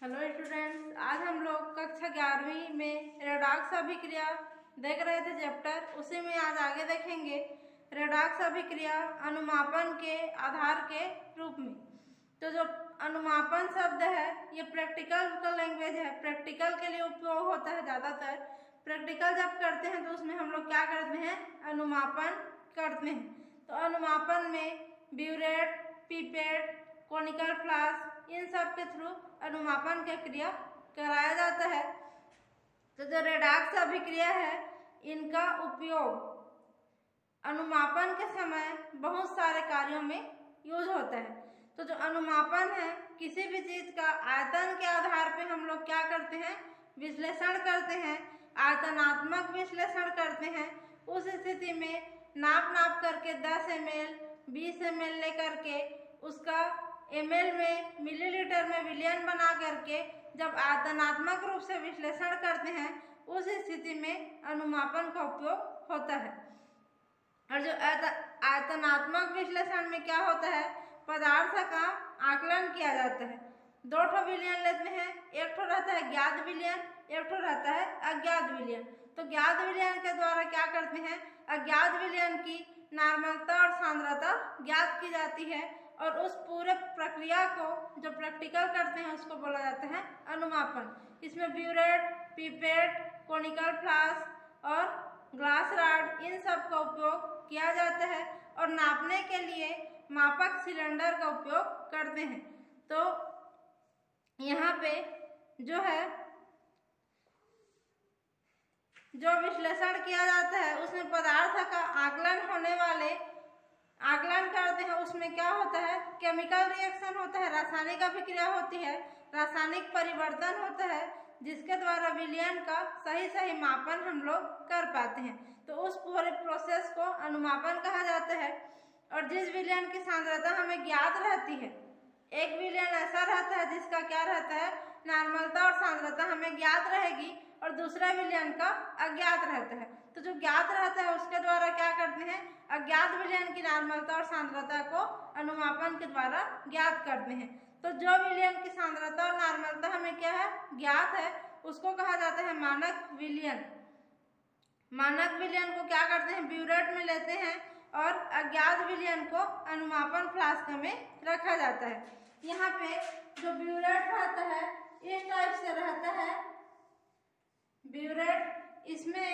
Hello students, आज हम लोग कक्षा 11वीं में रेडॉक्स अभिक्रिया देख रहे थे चैप्टर। उसी में आज आगे देखेंगे रेडॉक्स अभिक्रिया अनुमापन के आधार के रूप में। तो जो अनुमापन शब्द है ये प्रैक्टिकल का लैंग्वेज है, प्रैक्टिकल के लिए उपयोग होता है। ज़्यादातर प्रैक्टिकल जब करते हैं तो उसमें हम लोग क्या करते हैं, अनुमापन करते हैं। तो अनुमापन में ब्यूरेट, पीपेट, कोनिकल फ्लास्क इन सब के थ्रू अनुमापन की क्रिया कराया जाता है। तो जो रेडॉक्स अभिक्रिया है इनका उपयोग अनुमापन के समय बहुत सारे कार्यों में यूज होता है। तो जो अनुमापन है किसी भी चीज का आयतन के आधार पे हम लोग क्या करते हैं, विश्लेषण करते हैं, आयतनात्मक विश्लेषण करते हैं। उस स्थिति में नाप करके 10 ml 20 ml लेकर के उसका ml में मिलीलीटर में विलयन बना करके जब आयतनात्मक रूप से विश्लेषण करते हैं उस स्थिति में अनुमापन का उपयोग होता है। और जो आयतनात्मक विश्लेषण में क्या होता है, पदार्थ का आकलन किया जाता है। 2 ठो विलयन लेते हैं, एक ठो रहता है ज्ञात विलयन, एक ठो रहता है अज्ञात विलयन। तो ज्ञात विलयन के द्वारा क्या करते हैं, अज्ञात विलयन की नॉर्मलता और सांद्रता ज्ञात की जाती है और उस पूरे प्रक्रिया को जो प्रैक्टिकल करते हैं उसको बोला जाता है अनुमापन। इसमें ब्यूरेट, पीपेट, कोनिकल फ्लास्क और ग्लास रॉड इन सब का उपयोग किया जाता है और नापने के लिए मापक सिलेंडर का उपयोग करते हैं। तो यहाँ पे जो है जो विश्लेषण किया जाता है उसमें पदार्थ का आकलन करते हैं। उसमें क्या होता है, केमिकल रिएक्शन होता है, रासायनिक अभिक्रिया होती है, रासायनिक परिवर्तन होता है जिसके द्वारा विलयन का सही मापन हम लोग कर पाते हैं। तो उस पूरे प्रोसेस को अनुमापन कहा जाता है। और जिस विलयन की सांद्रता हमें ज्ञात रहती है, एक विलयन ऐसा रहता है जिसका क्या रहता है, नॉर्मलता और सांद्रता हमें ज्ञात रहेगी और दूसरा विलयन का अज्ञात रहता है। तो जो ज्ञात रहता है उसके द्वारा क्या करते हैं, अज्ञात विलयन की नॉर्मलता और सांद्रता को अनुमापन के द्वारा ज्ञात करते हैं। तो जो विलयन की सांद्रता और नॉर्मलता हमें क्या है, ज्ञात है, उसको कहा जाता है मानक विलयन। मानक विलयन को क्या करते हैं, ब्यूरेट में लेते हैं और अज्ञात विलयन को अनुमापन फ्लास्क में रखा जाता है। यहाँ पे जो ब्यूरेट रहता है इस टाइप से रहता है ब्यूरेट। इसमें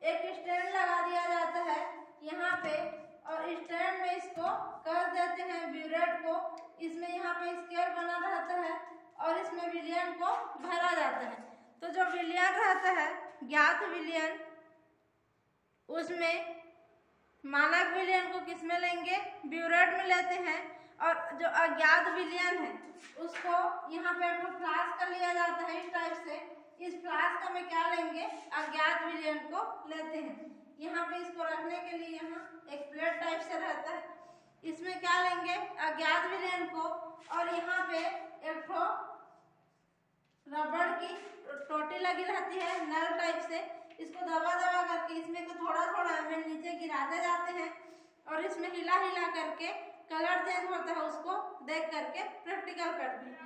एक स्टैंड लगा दिया जाता है यहाँ पे और स्टैंड में इसको कर देते हैं ब्यूरेट को। इसमें यहाँ पे स्केल बना रहता है और इसमें विलयन को भरा जाता है। तो जो विलयन रहता है ज्ञात विलयन, उसमें मानक विलयन को किस में लेंगे, ब्यूरेट में लेते हैं। और जो अज्ञात विलयन है उसको यहाँ पे एक फ्लास्क लिया जाता है इस टाइप से। इस फ्लास्क में क्या लेंगे, अज्ञात विलयन को लेते हैं। यहाँ पे इसको रखने के लिए यहाँ एक प्लेट टाइप से रहता है, इसमें क्या लेंगे, अज्ञात विलयन को। और यहाँ पे एक ठो रबड़ की टोटी लगी रहती है नल टाइप से, इसको दबा करके इसमें को थोड़ा ml नीचे गिराते जाते हैं और इसमें हिला करके कलर चेंज होता है उसको देख करके प्रैक्टिकल करते हैं।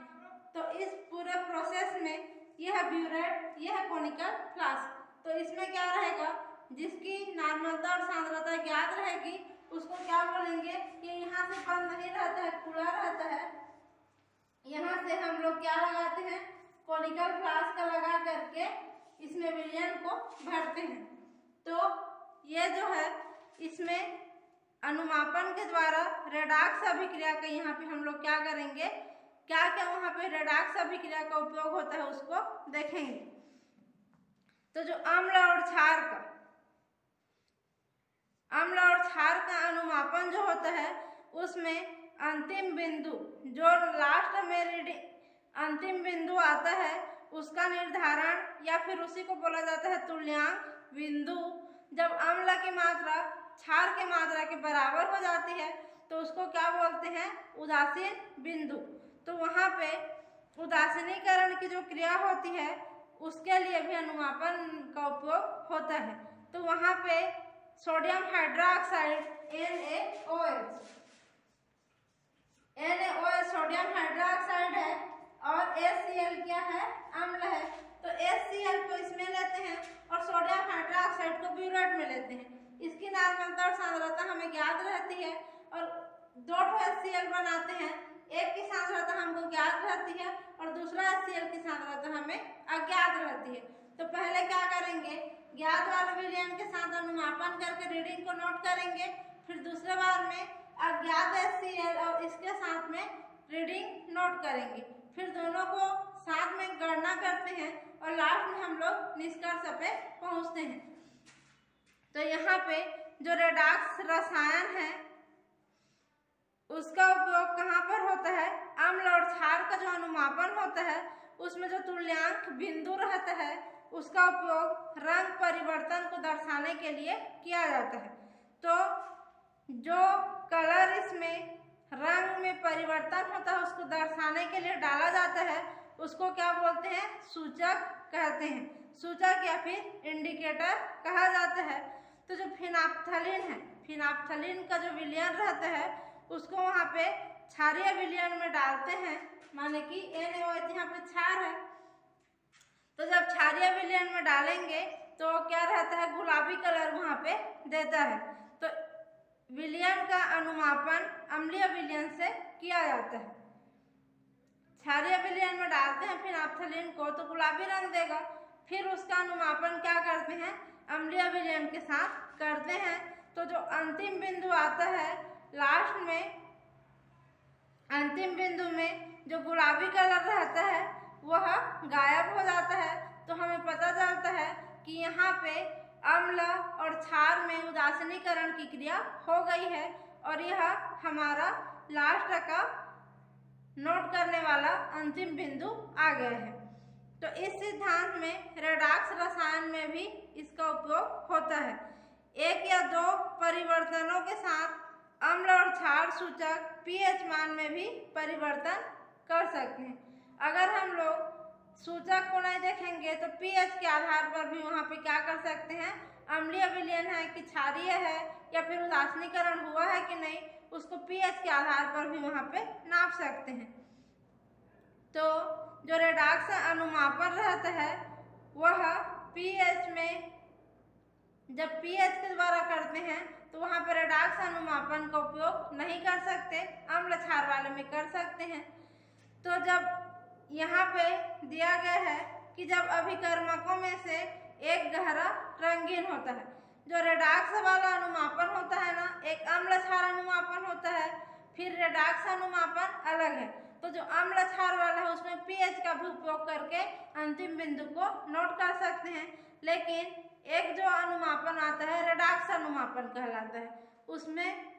तो इस पूरे प्रोसेस में यह ब्यूरेट, यह कोनिकल फ्लास्क। तो इसमें क्या रहेगा, जिसकी नॉर्मलता और सांद्रता ज्ञात रहेगी उसको क्या बोलेंगे, ये यहाँ से बंद नहीं रहता है, खुला रहता है। यहाँ से हम लोग क्या लगाते हैं, कोनिकल फ्लास्क लगा करके इसमें विलयन को भरते हैं। तो ये जो है इसमें अनुमापन के द्वारा रेडॉक्स अभिक्रिया का यहाँ पे हम लोग क्या करेंगे, क्या क्या वहाँ पे रेडॉक्स अभिक्रिया का उपयोग होता है उसको देखेंगे। तो जो अम्ल और क्षार का अनुमापन जो होता है उसमें अंतिम बिंदु, जो लास्ट में अंतिम बिंदु आता है उसका निर्धारण या फिर उसी को बोला जाता है तुल्यांक बिंदु। जब अम्ल की मात्रा क्षार की मात्रा के बराबर हो जाती है तो उसको क्या बोलते हैं, उदासीन बिंदु। तो वहाँ पे उदासीनीकरण की जो क्रिया होती है उसके लिए भी अनुमापन का उपयोग होता है। तो वहाँ पे sodium hydroxide NaOH sodium hydroxide है और HCl क्या है, अम्ल है। तो HCl को इसमें लेते हैं और सोडियम हाइड्रोक्साइड को ब्यूरेट में लेते हैं। इसकी नार्मलता और सांद्रता हमें ज्ञात रहती है और दो HCl बनाते हैं, एक की सांद्रता हमको ज्ञात रहती है और दूसरा HCl की सांद्रता हमें अज्ञात रहती है। तो पहले क्या करेंगे, ज्ञात वाले विलयन के साथ अनुमापन करके रीडिंग को नोट करेंगे, फिर दूसरे बार में अज्ञात HCl और इसके साथ में रीडिंग नोट करेंगे, फिर दोनों को साथ में गणना करते हैं और लास्ट में हम लोग निष्कर्ष पे पहुंचते हैं। तो यहाँ पे जो रेडॉक्स रसायन है उसका उपयोग कहाँ पर होता है, अम्ल और क्षार का जो अनुमापन होता है उसमें जो तुल्यांक बिंदु रहता है उसका उपयोग रंग परिवर्तन को दर्शाने के लिए किया जाता है। तो जो कलर इसमें रंग में परिवर्तन होता है उसको दर्शाने के लिए डाला जाता है उसको क्या बोलते हैं, सूचक कहते हैं, सूचक या फिर इंडिकेटर कहा जाता है। तो जो फिनाप्थलीन है, फिनाप्थलीन का जो विलयन रहता है उसको वहाँ पे क्षारीय विलयन में डालते हैं, माने कि NaOH यहाँ पे क्षार है। तो जब क्षारीय विलयन में डालेंगे तो क्या रहता है, गुलाबी कलर वहाँ पे देता है। तो विलयन का अनुमापन अम्लीय विलयन से किया जाता है। क्षारीय विलयन में डालते हैं फिनाप्थलीन को तो गुलाबी रंग देगा, फिर उसका अनुमापन क्या करते हैं, अम्लीय विलयन के साथ करते हैं। तो जो अंतिम बिंदु आता है लास्ट में, अंतिम बिंदु में जो गुलाबी कलर रहता है वह गायब हो जाता है। तो हमें पता चलता है कि यहाँ पे अम्ल और क्षार में उदासीनीकरण की क्रिया हो गई है और यह हमारा लास्ट का नोट करने वाला अंतिम बिंदु आ गया है। तो इस सिद्धांत में रेडॉक्स रसायन में भी इसका उपयोग होता है। एक या दो परिवर्तनों के साथ अम्ल और क्षार सूचक pH मान में भी परिवर्तन कर सकते हैं। अगर हम लोग सूचक को नहीं देखेंगे तो pH के आधार पर भी वहाँ पे क्या कर सकते हैं, अम्लीय विलयन है कि क्षारीय है या फिर उदासीनीकरण हुआ है कि नहीं, उसको pH के आधार पर भी वहाँ पे नाप सकते हैं। तो जो रेडॉक्स अनुमापन रहता है वह pH में, जब pH के द्वारा करते हैं तो वहाँ पर रेडॉक्स अनुमापन का उपयोग नहीं कर सकते, अम्ल क्षार वाले में कर सकते हैं। तो जब यहाँ पे दिया गया है कि जब अभिकर्मकों में से एक गहरा रंगीन होता है, जो रेडॉक्स वाला अनुमापन होता है ना, एक अम्ल क्षार अनुमापन होता है, फिर रेडॉक्स अनुमापन अलग है। तो जो अम्ल क्षार वाला है उसमें pH का भी उपयोग करके अंतिम बिंदु को नोट कर सकते हैं, लेकिन एक जो अनुमापन आता है रेडॉक्स अनुमापन कहलाता है। उसमें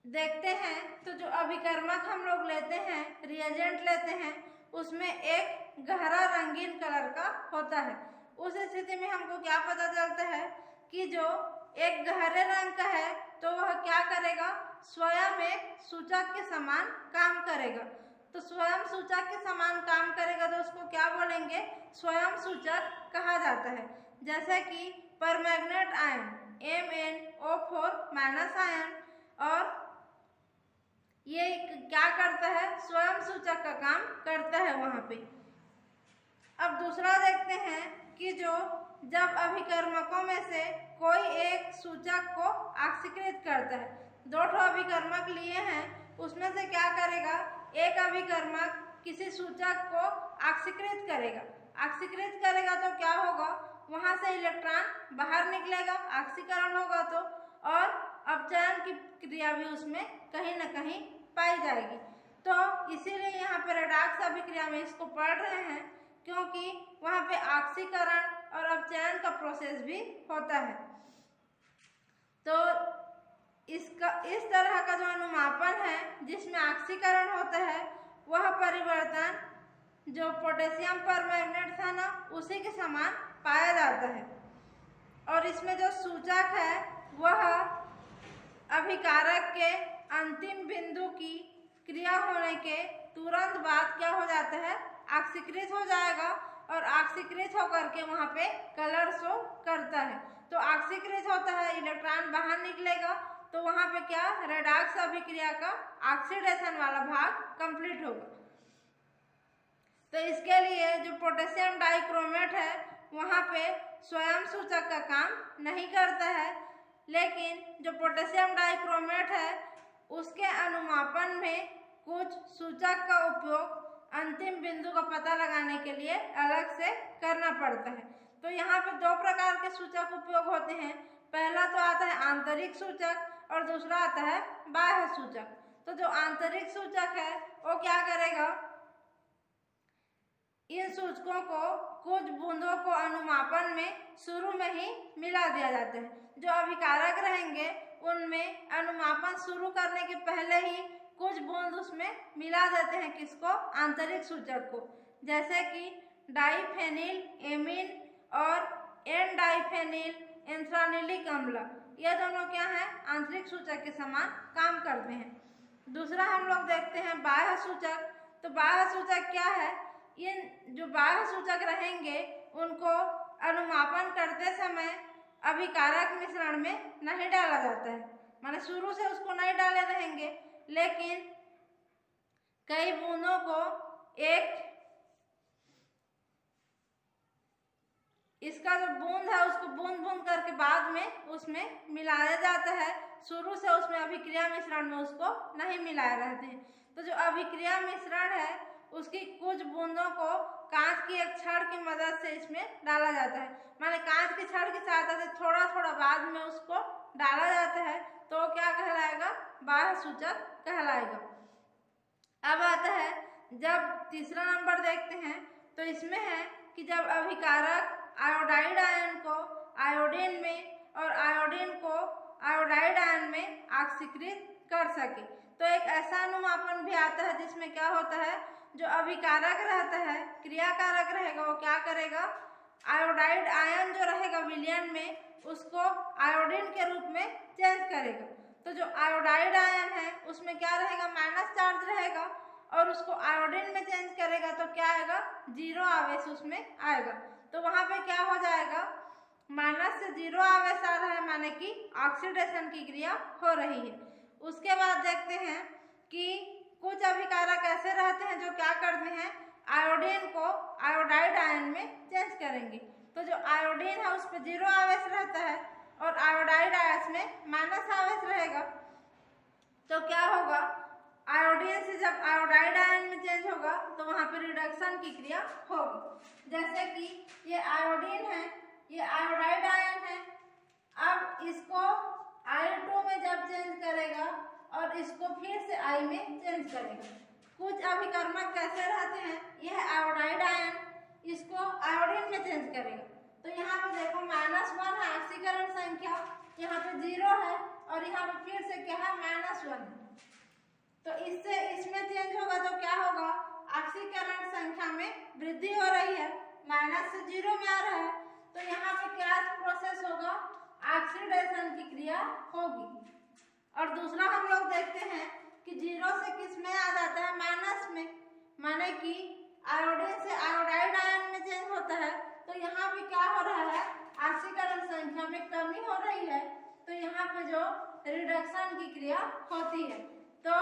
देखते हैं तो जो अभिकर्मक हम लोग लेते हैं, रिएजेंट लेते हैं, उसमें एक गहरा रंगीन कलर का होता है। उस स्थिति में हमको क्या पता चलता है कि जो एक गहरे रंग का है तो वह क्या करेगा, स्वयं एक सूचक के समान काम करेगा। तो स्वयं सूचक के समान काम करेगा तो उसको क्या बोलेंगे, स्वयं सूचक कहा जाता है। जैसे कि परमैंगनेट आयन MnO4- आयन, और ये क्या करता है, स्वयं सूचक का काम करता है वहाँ पे। अब दूसरा देखते हैं कि जो जब अभिकर्मकों में से कोई एक सूचक को ऑक्सीकृत करता है, दो ठो अभिकर्मक लिए हैं, उसमें से क्या करेगा, एक अभिकर्मक किसी सूचक को ऑक्सीकृत करेगा। ऑक्सीकृत करेगा तो क्या होगा, वहाँ से इलेक्ट्रॉन बाहर निकलेगा, ऑक्सीकरण होगा तो, और अपचयन की क्रिया भी उसमें कहीं ना कहीं पाई जाएगी। तो इसीलिए यहाँ पे रेडॉक्स अभिक्रिया में इसको पढ़ रहे हैं, क्योंकि वहाँ पे ऑक्सीकरण और अपचयन का प्रोसेस भी होता है। तो इसका इस तरह का जो अनुमापन है जिसमें ऑक्सीकरण होता है, वह परिवर्तन जो पोटेशियम परमैंगनेट था ना, उसी के समान पाया जाता है। और इसमें जो सूचक है वह अभिकारक के अंतिम बिंदु की क्रिया होने के तुरंत बाद क्या हो जाता है, ऑक्सीकृत हो जाएगा, और ऑक्सीकृत होकर के वहाँ पे कलर शो करता है। तो ऑक्सीकृत होता है, इलेक्ट्रॉन बाहर निकलेगा, तो वहाँ पे क्या, रेडॉक्स अभिक्रिया का ऑक्सीडेशन वाला भाग कंप्लीट होगा। तो इसके लिए जो पोटेशियम डाइक्रोमेट है वहाँ पे स्वयं सूचक का काम नहीं करता है, लेकिन जो पोटेशियम डाइक्रोमेट है उसके अनुमापन में कुछ सूचक का उपयोग अंतिम बिंदु का पता लगाने के लिए अलग से करना पड़ता है। तो यहाँ पे दो प्रकार के सूचक उपयोग होते हैं। पहला तो आता है आंतरिक सूचक और दूसरा आता है बाह्य सूचक। तो जो आंतरिक सूचक है वो क्या करेगा, इन सूचकों को कुछ बूंदों को अनुमापन में शुरू में ही मिला दिया जाता है। जो अभिकारक रहेंगे उनमें अनुमापन शुरू करने के पहले ही कुछ बूंद उसमें मिला देते हैं, किसको, आंतरिक सूचक को, जैसे कि डाइफेनिल एमीन और एन डाइफेनिल एंथ्रानिलिक अम्ल। ये दोनों क्या है, आंतरिक सूचक के समान काम करते हैं। दूसरा हम लोग देखते हैं बाह्य सूचक। तो बाह्य सूचक क्या है, इन जो बाह्य सूचक रहेंगे उनको अनुमापन करते समय अभिकारक मिश्रण में नहीं डाला जाता है, माने शुरू से उसको नहीं डाले रहेंगे, लेकिन कई बूंदों को इसका जो बूंद है उसको बूंद बूंद करके बाद में उसमें मिलाया जाता है। शुरू से उसमें अभिक्रिया मिश्रण में उसको नहीं मिलाए रहते हैं। तो जो अभिक्रिया मिश्रण है उसकी कुछ बूंदों को कांच की एक छड़ की मदद से इसमें डाला जाता है, माने कांच की छड़ की सहायता से थोड़ा थोड़ा बाद में उसको डाला जाता है, तो क्या कहलाएगा, बाह्य सूचक कहलाएगा। अब आता है जब तीसरा नंबर देखते हैं तो इसमें है कि जब अभिकारक आयोडाइड आयन को आयोडीन में और आयोडीन को आयोडाइड आयन में ऑक्सीकृत कर सके। तो एक ऐसा अनुमापन भी आता है जिसमें क्या होता है, जो अभिकारक रहता है, क्रियाकारक रहेगा, वो क्या करेगा, आयोडाइड आयन जो रहेगा विलयन में उसको आयोडीन के रूप में चेंज करेगा। तो जो आयोडाइड आयन है उसमें क्या रहेगा, माइनस चार्ज रहेगा, और उसको आयोडीन में चेंज करेगा तो क्या आएगा, 0 आवेश उसमें आएगा। तो वहाँ पे क्या हो जाएगा, माइनस से 0 आवेश आ रहा है, माने कि ऑक्सीडेशन की क्रिया हो रही है। उसके बाद देखते हैं कि कुछ अभिकारक ऐसे रहते हैं जो क्या करते हैं, आयोडीन को आयोडाइड आयन में चेंज करेंगे। तो जो आयोडीन है उस पर 0 आवेश रहता है और आयोडाइड आयन में माइनस आवेश रहेगा। तो क्या होगा, आयोडीन से जब आयोडाइड आयन में चेंज होगा तो वहाँ पे रिडक्शन की क्रिया होगी। जैसे कि ये आयोडीन है, ये आयोडाइड आयन है, अब इसको I2 में जब चेंज करेगा और इसको फिर से I में चेंज करेगा। कुछ अभिकर्मक कैसे रहते हैं, यह आयोडाइड आयन इसको आयोडीन में चेंज करेगा। तो यहाँ पे देखो -1 है ऑक्सीकरण संख्या, यहाँ पे 0 है और यहाँ पे फिर से क्या है, -1 है। तो इससे इसमें चेंज होगा तो क्या होगा, ऑक्सीकरण संख्या में वृद्धि हो रही है, माइनस से 0 में आ रहा है। तो यहाँ पे क्या प्रोसेस होगा, ऑक्सीडेशन की क्रिया होगी। और दूसरा हम लोग देखते हैं कि 0 से किस में आ जाता है, माइनस में, माने कि आयोडीन से आयोडाइड आयन में चेंज होता है। तो यहाँ पे क्या हो रहा है, ऑक्सीकरण संख्या में कमी हो रही है, तो यहाँ पे जो रिडक्शन की क्रिया होती है। तो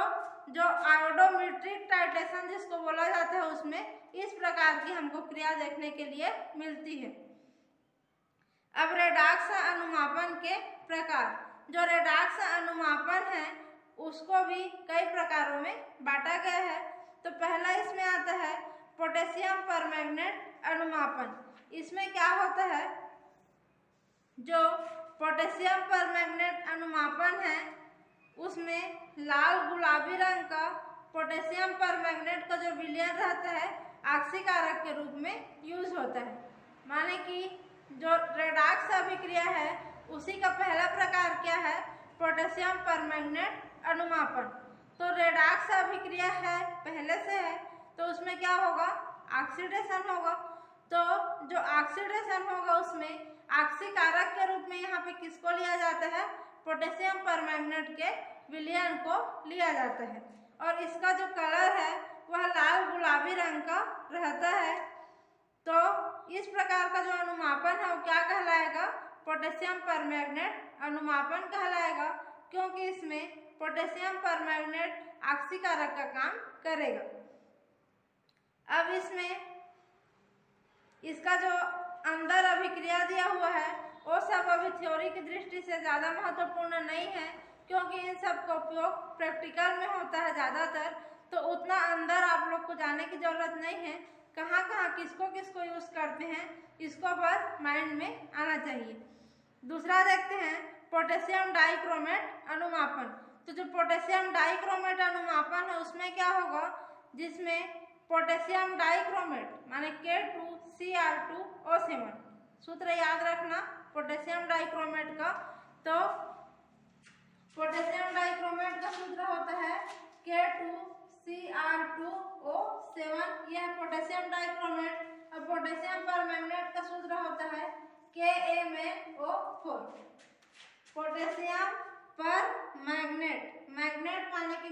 जो आयोडोमेट्रिक टाइट्रेशन जिसको बोला जाता है उसमें इस प्रकार की हमको क्रिया देखने के लिए मिलती है। अब रेडॉक्स अनुमापन के प्रकार, जो रेडॉक्स अनुमापन है उसको भी कई प्रकारों में बांटा गया है। तो पहला इसमें आता है पोटेशियम परमैंगनेट अनुमापन। इसमें क्या होता है, जो पोटेशियम परमैंगनेट अनुमापन है उसमें लाल गुलाबी रंग का पोटेशियम परमैंगनेट का जो विलयन रहता है ऑक्सीकारक के रूप में यूज होता है। माने कि जो रेडॉक्स अभिक्रिया है उसी का पहला प्रकार क्या है, पोटेशियम परमैंगनेट अनुमापन। तो रेडॉक्स अभिक्रिया है पहले से है तो उसमें क्या होगा, ऑक्सीडेशन होगा। तो जो ऑक्सीडेशन होगा उसमें ऑक्सीकारक के रूप में यहाँ पे किसको लिया जाता है, पोटेशियम परमैंगनेट के विलयन को लिया जाता है। और इसका जो कलर है वह लाल गुलाबी रंग का रहता है। तो इस प्रकार का जो अनुमापन है वो क्या कहलाएगा, पोटेशियम परमैंगनेट अनुमापन कहलाएगा, क्योंकि इसमें पोटेशियम परमैंगनेट ऑक्सीकारक का काम करेगा। अब इसमें इसका जो अंदर अभिक्रिया दिया हुआ है वो सब अभी थ्योरी की दृष्टि से ज़्यादा महत्वपूर्ण नहीं है, क्योंकि इन सब का उपयोग प्रैक्टिकल में होता है ज़्यादातर, तो उतना अंदर आप लोग को जाने की ज़रूरत नहीं है। कहाँ कहाँ किसको किसको यूज़ करते हैं इसको बस माइंड में आना चाहिए। दूसरा देखते हैं पोटेशियम डाइक्रोमेट अनुमापन। तो जो पोटेशियम डाइक्रोमेट अनुमापन है उसमें क्या होगा, जिसमें पोटेशियम डाइक्रोमेट माने K2Cr2O7 सूत्र याद रखना पोटेशियम डाइक्रोमेट का। तो पोटेशियम डाइक्रोमेट का सूत्र होता है K2Cr2O7, यह पोटेशियम डाइक्रोमेट। और पोटेशियम परमैंगनेट का सूत्र होता है KMnO4। पोटेशियम पर मैग्नेट, मैग्नेट माने कि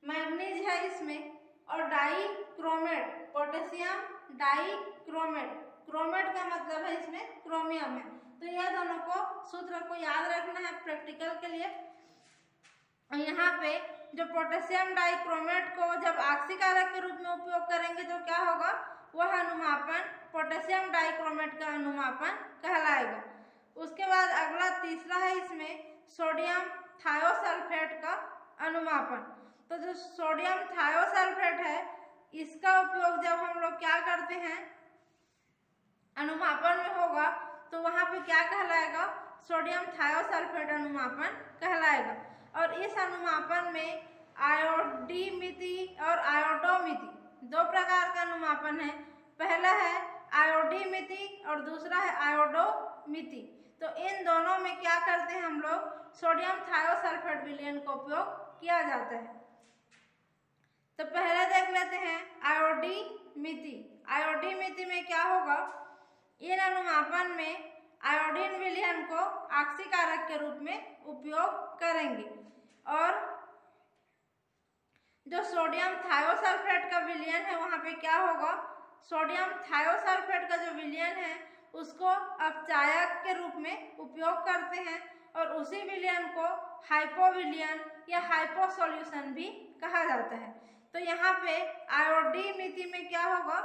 मैग्नीज है इसमें, और डाइक्रोमेट पोटेशियम डाइक्रोमेट, क्रोमेट का मतलब है इसमें क्रोमियम है। तो यह दोनों को सूत्र को याद रखना है प्रैक्टिकल के लिए। यहाँ पे जो पोटेशियम डाइक्रोमेट को जब आक्सीकारक के रूप में उपयोग करेंगे तो क्या होगा, वह अनुमापन पोटेशियम डाइक्रोमेट का अनुमापन कहलाएगा। उसके बाद अगला तीसरा है इसमें सोडियम थायोसल्फेट का अनुमापन। तो जो सोडियम थायोसल्फेट है इसका उपयोग जब हम लोग क्या करते हैं अनुमापन में होगा तो वहाँ पे क्या कहलाएगा, सोडियम थायोसल्फेट अनुमापन कहलाएगा। और इस अनुमापन में आयोडीमिति और आयोडोमिति दो प्रकार का अनुमापन है। पहला है आयोडीमिति और दूसरा है आयोडोमिति। तो इन दोनों में क्या करते हैं हम लोग, सोडियम थायोसल्फेट विलयन का उपयोग किया जाता है। तो पहले देख लेते हैं आयोडीमिति। आयोडीमिति में क्या होगा, इन अनुमापन में आयोडीन विलयन को आक्सीकारक के रूप में उपयोग करेंगे। और जो सोडियम थायोसल्फेट का विलयन है वहाँ पे क्या होगा, सोडियम थायोसल्फेट का जो विलयन है उसको अपचायक के रूप में उपयोग करते हैं, और उसी विलयन को हाइपोविलयन या हाइपो सॉल्यूशन भी कहा जाता है। तो यहाँ पे आयोडीमिति में क्या होगा,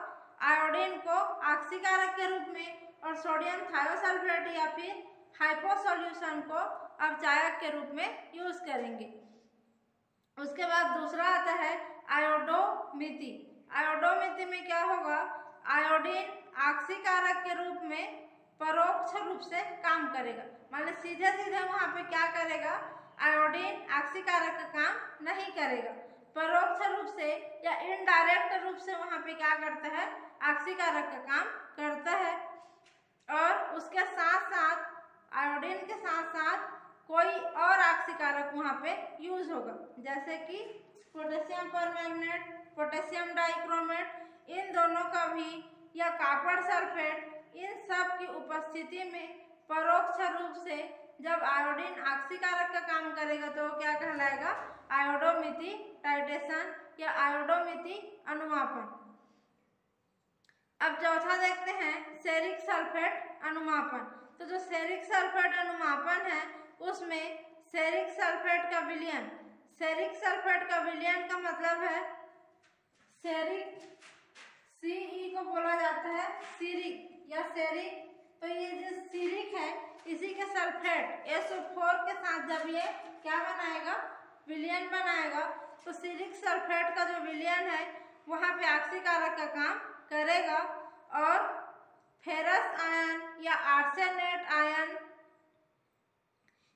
आयोडीन को आक्सीकारक के रूप में और सोडियम थायोसल्फेट या फिर हाइपो सॉल्यूशन को अपचायक के रूप में यूज करेंगे। उसके बाद दूसरा आता है आयोडोमिति। आयोडोमिति में क्या होगा, आयोडीन आक्सीकारक के रूप में परोक्ष रूप से काम करेगा, माने सीधे सीधे वहाँ पे क्या करेगा, आयोडीन आक्सीकारक का काम नहीं करेगा, परोक्ष रूप से या इनडायरेक्ट रूप से वहाँ पे क्या करता है, आक्सीकारक का काम करता है। और उसके साथ साथ आयोडीन के साथ साथ कोई और आक्सीकारक वहाँ पे यूज होगा, जैसे कि पोटेशियम परमैंगनेट, पोटेशियम डाइक्रोमेट, इन दोनों का भी, या कॉपर सल्फेट, इन सब की उपस्थिति में परोक्ष रूप से जब आयोडीन आक्सीकारक का काम करेगा तो क्या कहलाएगा, आयोडोमिति टाइटेशन या आयोडोमिति अनुमापन। अब चौथा देखते हैं सेरिक सल्फेट अनुमापन। तो जो सेरिक सल्फेट अनुमापन है उसमें सेरिक सल्फेट का विलयन, सेरिक सल्फेट का विलयन का मतलब है सेरिक, Ce को बोला जाता है सीरिक या सेरिक। तो ये जो सीरिक है इसी के सल्फेट SO4 के साथ जब ये क्या बनाएगा, विलयन बनाएगा, तो सीरिक सल्फेट का जो विलयन है वहाँ पे आक्सीकारक का काम करेगा, और फेरस आयन या आर्सेनेट आयन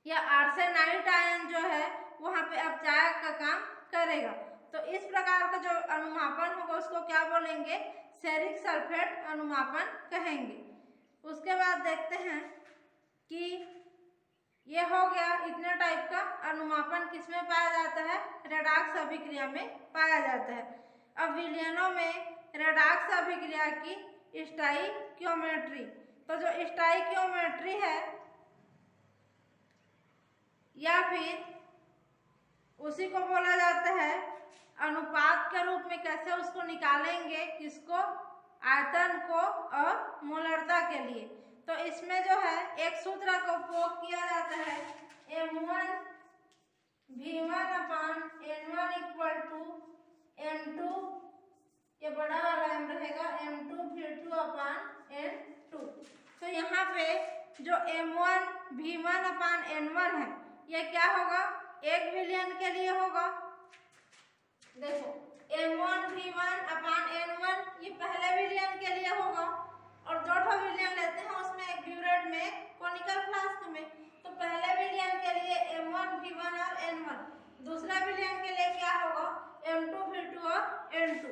या आर्सेनाइट आयन जो है वहाँ पे अपचायक का काम करेगा। तो इस प्रकार का जो अनुमापन होगा उसको क्या बोलेंगे, सेरिक सल्फेट अनुमापन कहेंगे। उसके बाद देखते हैं कि ये हो गया, इतने टाइप का अनुमापन किसमें पाया जाता है, रेडॉक्स अभिक्रिया में पाया जाता है। अब विलयनों में रेडॉक्स अभिक्रिया की स्टाइकियोमेट्री। तो जो स्टाइकियोमेट्री है या फिर उसी को बोला जाता है अनुपात के रूप में, कैसे उसको निकालेंगे, किसको, आयतन को और मोलरता के लिए। तो इसमें जो है एक सूत्र का उपयोग किया जाता है M1V1/N1 = N2 ये बड़ा वाला m रहेगा M2V2/N2। तो यहाँ पे जो M1 V1/N1 है ये क्या होगा, 1 विलयन के लिए होगा। देखो M1 V1/N1 ये पहले विलयन के लिए होगा, और 2 विलयन लेते हैं उसमें एक ब्यूरेट में एक कोनिकल फ्लास्क में। तो पहले विलयन के लिए M1 V1 और N1, दूसरा विलयन के लिए क्या होगा M2 V2 और N2।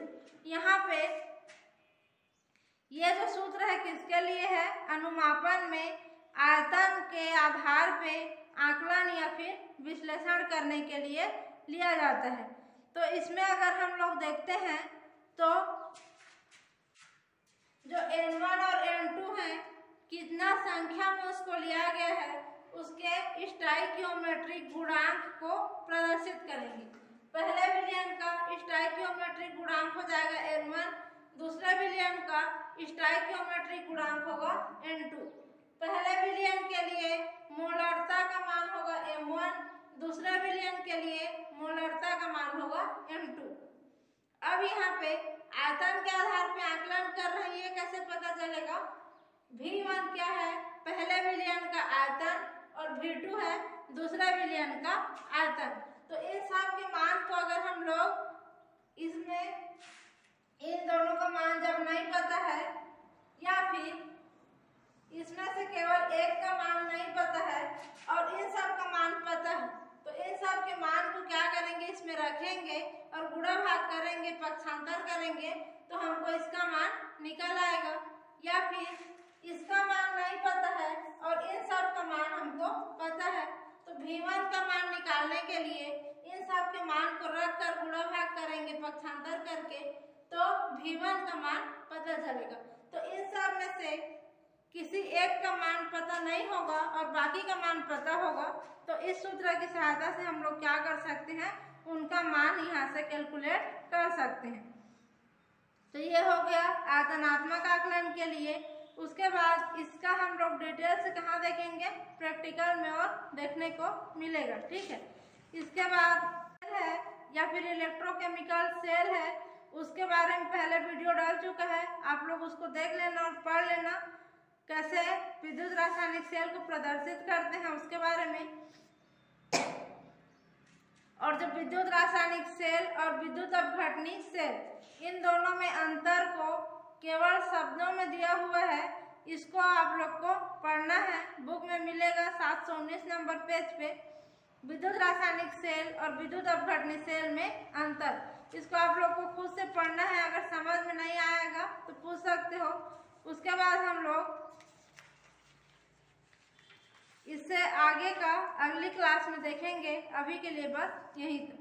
यहाँ पे ये जो सूत्र है किसके लिए है, अनुमापन में आयतन के आधार पे आकलन या फिर विश्लेषण करने के लिए लिया जाता है। तो इसमें अगर हम लोग देखते हैं तो जो N1 और N2 है कितना संख्या में उसको लिया गया है उसके स्टोइकियोमेट्रिक गुणांक को प्रदर्शित करेंगे। पहले विलयन का स्टोइकियोमेट्रिक गुणांक हो जाएगा N1, दूसरे विलयन का स्टोइकियोमेट्रिक गुणांक होगा N2। पहले विलयन के लिए मोलरता का मान होगा M1, दूसरे विलयन के लिए मोलरता का मान होगा M2। अब यहाँ पे आयतन के आधार पे आकलन कर रहे हैं, ये कैसे पता चलेगा, V1 क्या है पहले विलयन का आयतन और V2 है दूसरा विलयन का आयतन। तो इन सब के मान को अगर हम लोग इसमें इन दोनों का मान जब नहीं पता है या फिर इसमें से केवल एक का मान नहीं पता है और इन सब का मान पता है, तो इन सब के मान को क्या करेंगे, इसमें रखेंगे और गुणा भाग करेंगे, पक्षांतर करेंगे, तो हमको इसका मान निकल आएगा। या फिर इसका मान नहीं पता है और इन सब का मान हमको पता है, तो V1 का मान निकालने के लिए इन सब के मान को रख कर गुणा भाग करेंगे पक्षांतर करके, तो V1 का मान पता चलेगा। तो इन सब में से किसी एक का मान पता नहीं होगा और बाकी का मान पता होगा, तो इस सूत्र की सहायता से हम लोग क्या कर सकते हैं, उनका मान यहाँ से कैलकुलेट कर सकते हैं। तो ये हो गया आयतनात्मक आकलन के लिए। उसके बाद इसका हम लोग डिटेल से कहाँ देखेंगे, प्रैक्टिकल में और देखने को मिलेगा, ठीक है। इसके बाद है या फिर इलेक्ट्रोकेमिकल सेल है, उसके बारे में पहले वीडियो डाल चुका है, आप लोग उसको देख लेना और पढ़ लेना कैसे विद्युत रासायनिक सेल को प्रदर्शित करते हैं उसके बारे में। और जब विद्युत रासायनिक सेल और विद्युत अपघटनी सेल इन दोनों में अंतर को केवल शब्दों में दिया हुआ है, इसको आप लोग को पढ़ना है, बुक में मिलेगा 719 नंबर पेज पे। विद्युत रासायनिक सेल और विद्युत अपघटनी सेल में अंतर, इसको आप लोग को खुद से पढ़ना है, अगर समझ में नहीं आएगा तो पूछ सकते हो। उसके बाद हम लोग इससे आगे का अगली क्लास में देखेंगे। अभी के लिए बस यहीं तक।